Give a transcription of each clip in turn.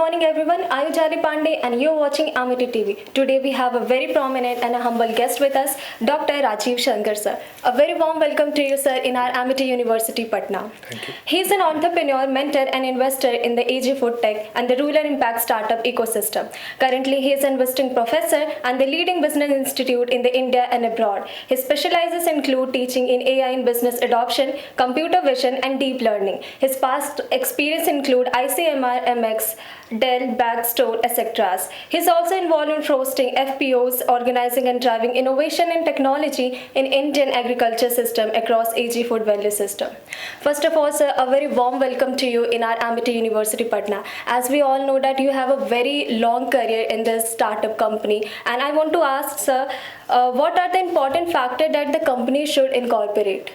morning everyone, I am Jali Pandey and you are watching Amity TV. Today we have a very prominent and a humble guest with us, Dr. Ravi Shankar sir. A very warm welcome to you sir in our Amity University, Patna. Thank you. He is an entrepreneur, mentor and investor in the AG Food Tech and the rural impact startup ecosystem. Currently he is an visiting professor and the leading business institute in the India and abroad. His specializes include teaching in AI in business adoption, computer vision and deep learning. His past experience include ICMR, MX, Dell, Backstore, etc. He is also involved in hosting FPOs, organizing and driving innovation and technology in Indian agriculture system across AG food value system. First of all, sir, a very warm welcome to you in our Amity University, Patna. As we all know that you have a very long career in this startup company, and I want to ask, sir, what are the important factors that the company should incorporate?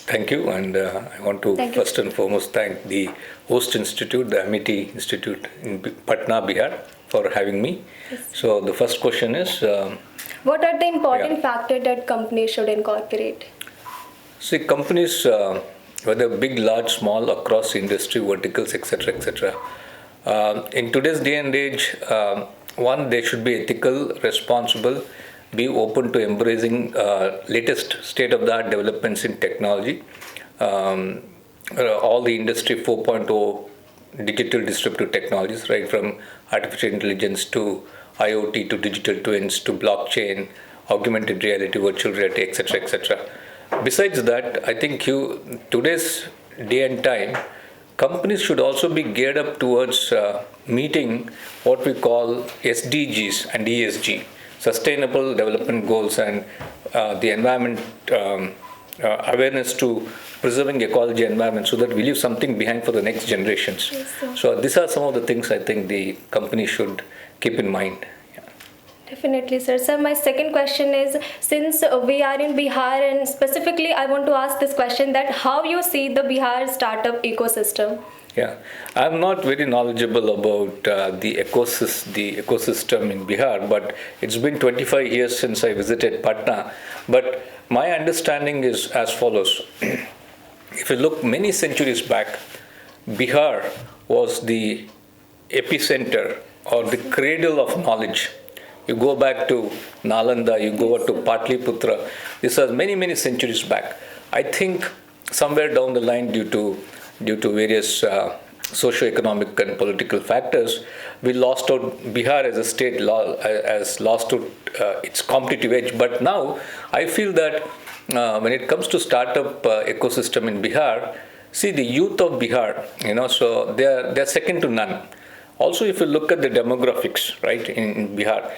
Thank you, and I want to first and foremost thank the host institute, the Amity Institute in Patna, Bihar, for having me. Yes. So the first question is, what are the important factors that companies should incorporate? see, companies, whether big, large, small, across industry verticals, etc., in today's day and age, one, they should be ethical, responsible, be open to embracing latest state-of-the-art developments in technology, all the industry 4.0 digital disruptive technologies, right from artificial intelligence to IoT to digital twins to blockchain, augmented reality, virtual reality, etc. Besides that, I think today's day and time, companies should also be geared up towards meeting what we call SDGs and ESG, Sustainable Development Goals, and the environment awareness to preserving ecology environment so that we leave something behind for the next generations. Yes, so these are some of the things I think the company should keep in mind. Yeah. Definitely, sir. Sir, my second question is, since we are in Bihar, and specifically I want to ask this question, that how you see the Bihar startup ecosystem? Yeah, I'm not very knowledgeable about the ecosystem in Bihar, but it's been 25 years since I visited Patna. But my understanding is as follows. If you look many centuries back, Bihar was the epicenter or the cradle of knowledge. You go back to Nalanda, you go to Patliputra. This was many centuries back. I think somewhere down the line, due to various socio-economic and political factors, we lost out. Bihar as a state has lost out its competitive edge. But now I feel that when it comes to startup ecosystem in Bihar, see the youth of Bihar, so they're second to none. Also, if you look at the demographics, right, in Bihar,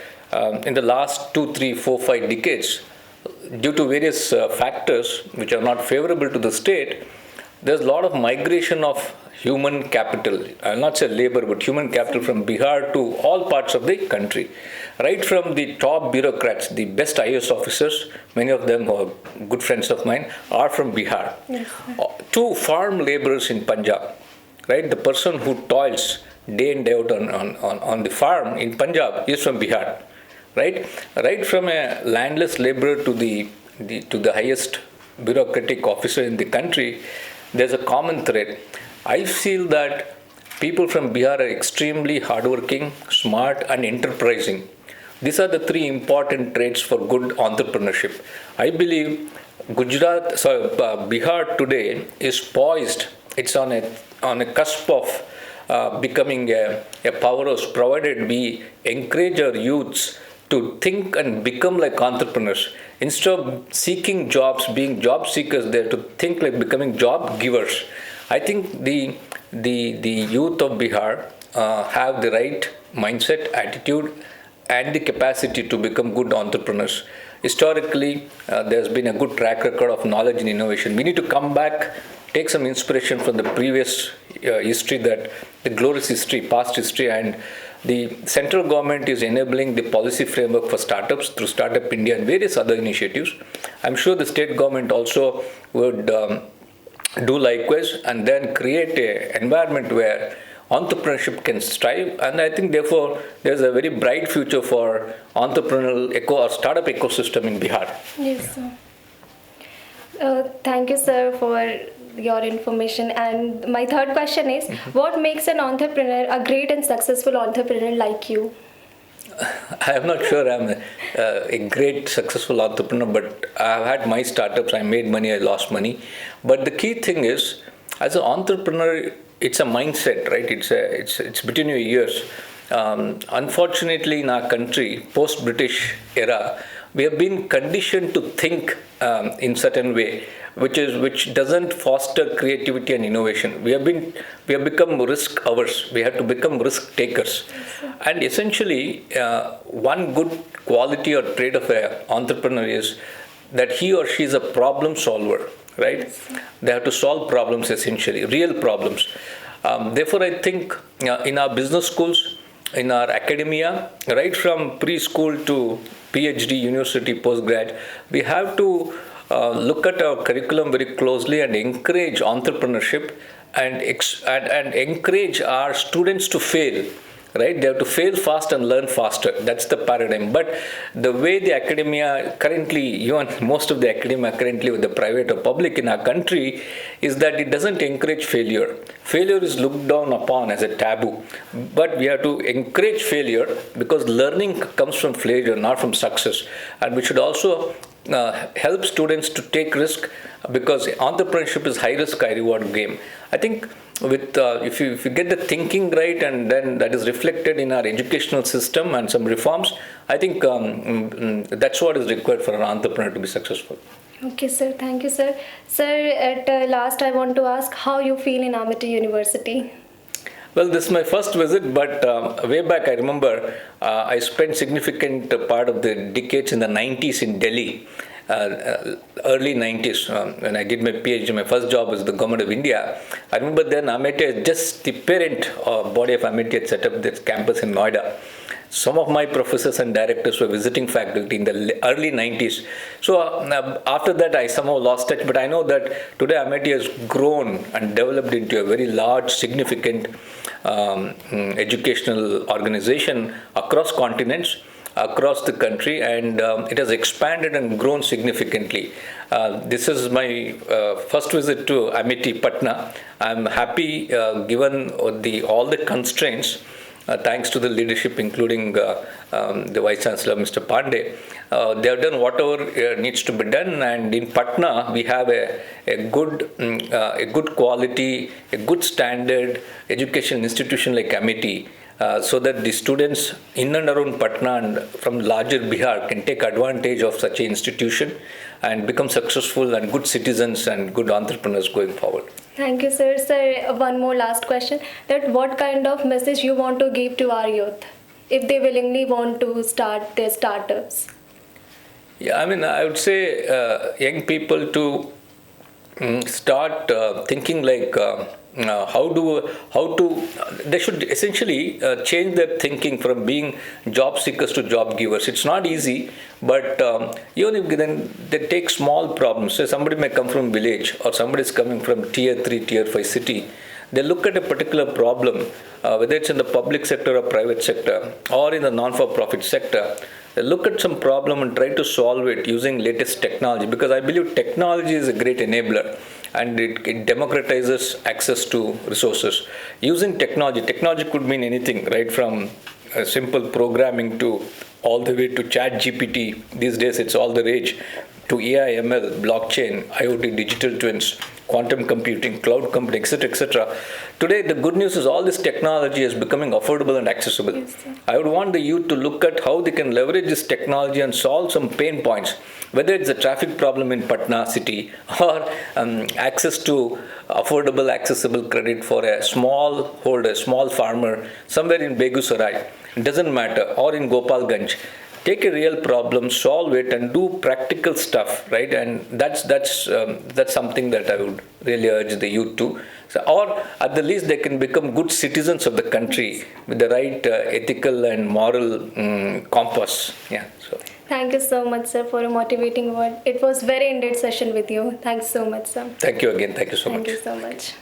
in the last 2, 3, 4, 5 decades, due to various factors which are not favorable to the state, there's a lot of migration of human capital. I'll not say labor, but human capital from Bihar to all parts of the country. Right from the top bureaucrats, the best IAS officers, many of them are good friends of mine, are from Bihar. Yes. To farm laborers in Punjab, right? The person who toils day in, day out on the farm in Punjab is from Bihar, right? Right from a landless laborer to the highest bureaucratic officer in the country, there's a common thread. I feel that people from Bihar are extremely hardworking, smart, and enterprising. These are the three important traits for good entrepreneurship. I believe Bihar today is poised. It's on a cusp of becoming a powerhouse, provided we encourage our youths to think and become like entrepreneurs. Instead of seeking jobs, being job seekers, they have to think like becoming job givers. I think the youth of Bihar have the right mindset, attitude, and the capacity to become good entrepreneurs. Historically, there's been a good track record of knowledge and innovation. We need to come back, take some inspiration from the previous history, that the glorious history, past history, and the central government is enabling the policy framework for startups through Startup India and various other initiatives. I'm sure the state government also would do likewise, and then create an environment where entrepreneurship can strive. And I think therefore there's a very bright future for entrepreneurial or startup ecosystem in Bihar. Yes, sir. Thank you, sir, for your information. And my third question is, what makes an entrepreneur a great and successful entrepreneur like you? I'm not sure I'm a great successful entrepreneur, but I've had my startups. I made money, I lost money. But the key thing is, as an entrepreneur, it's a mindset, right? It's between your ears. Unfortunately, in our country, post-British era, we have been conditioned to think in certain way, which doesn't foster creativity and innovation. We have become risk averse. We have to become risk takers, and essentially, one good quality or trait of an entrepreneur is that he or she is a problem solver. Right? They have to solve problems, essentially, real problems. Therefore, I think in our business schools, in our academia, right from preschool to PhD, university, postgrad, we have to look at our curriculum very closely and encourage entrepreneurship and encourage our students to fail. Right? They have to fail fast and learn faster. That's the paradigm. But the way the academia currently, even most of the academia currently with the private or public in our country, is that it doesn't encourage failure. Failure is looked down upon as a taboo. But we have to encourage failure because learning comes from failure, not from success. And we should also help students to take risk because entrepreneurship is high risk, high reward game. I think with if you get the thinking right and then that is reflected in our educational system and some reforms, I think that's what is required for an entrepreneur to be successful. Okay, sir. Thank you, sir. Sir, at last, I want to ask how you feel in Amity University. Well, this is my first visit, but way back I remember I spent significant part of the decades in the 90s in Delhi. Early 90s, when I did my PhD, my first job was the government of India. I remember then Amity, just the parent body of Amity had set up this campus in Noida. Some of my professors and directors were visiting faculty in the early 90s. So after that, I somehow lost touch. But I know that today Amity has grown and developed into a very large, significant educational organization across continents, across the country, and it has expanded and grown significantly. This is my first visit to Amity, Patna. I'm happy given all the constraints. Thanks to the leadership, including the Vice Chancellor, Mr. Pandey. They have done whatever needs to be done, and in Patna, we have a good quality, a good standard education institution like Amity, so that the students in and around Patna and from larger Bihar can take advantage of such an institution and become successful and good citizens and good entrepreneurs going forward. Thank you, sir. Sir, one more last question. That what kind of message you want to give to our youth if they willingly want to start their startups? Yeah, I mean, I would say young people to start thinking like they should essentially change their thinking from being job seekers to job givers. It's not easy, but even if then they take small problems. So somebody may come from village or somebody is coming from tier 3, tier 5 city. They look at a particular problem, whether it's in the public sector or private sector or in the non-for-profit sector. They look at some problem and try to solve it using latest technology, because I believe technology is a great enabler and it democratizes access to resources. Using technology could mean anything, right from simple programming to all the way to chat GPT. These days it's all the rage, to AI, ML, blockchain, IoT, digital twins, quantum computing, cloud computing, etc., etc. Today, the good news is all this technology is becoming affordable and accessible. Yes, I would want the youth to look at how they can leverage this technology and solve some pain points, whether it's a traffic problem in Patna city or access to affordable, accessible credit for a small holder, small farmer somewhere in Begusarai. It doesn't matter, or in Gopalganj. Take a real problem, solve it, and do practical stuff, right? And that's something that I would really urge the youth to. So, or at the least, they can become good citizens of the country with the right ethical and moral compass. Yeah. So. Thank you so much, sir, for a motivating word. It was very in-depth session with you. Thanks so much, sir. Thank you again. Thank you so much. Thank you so much.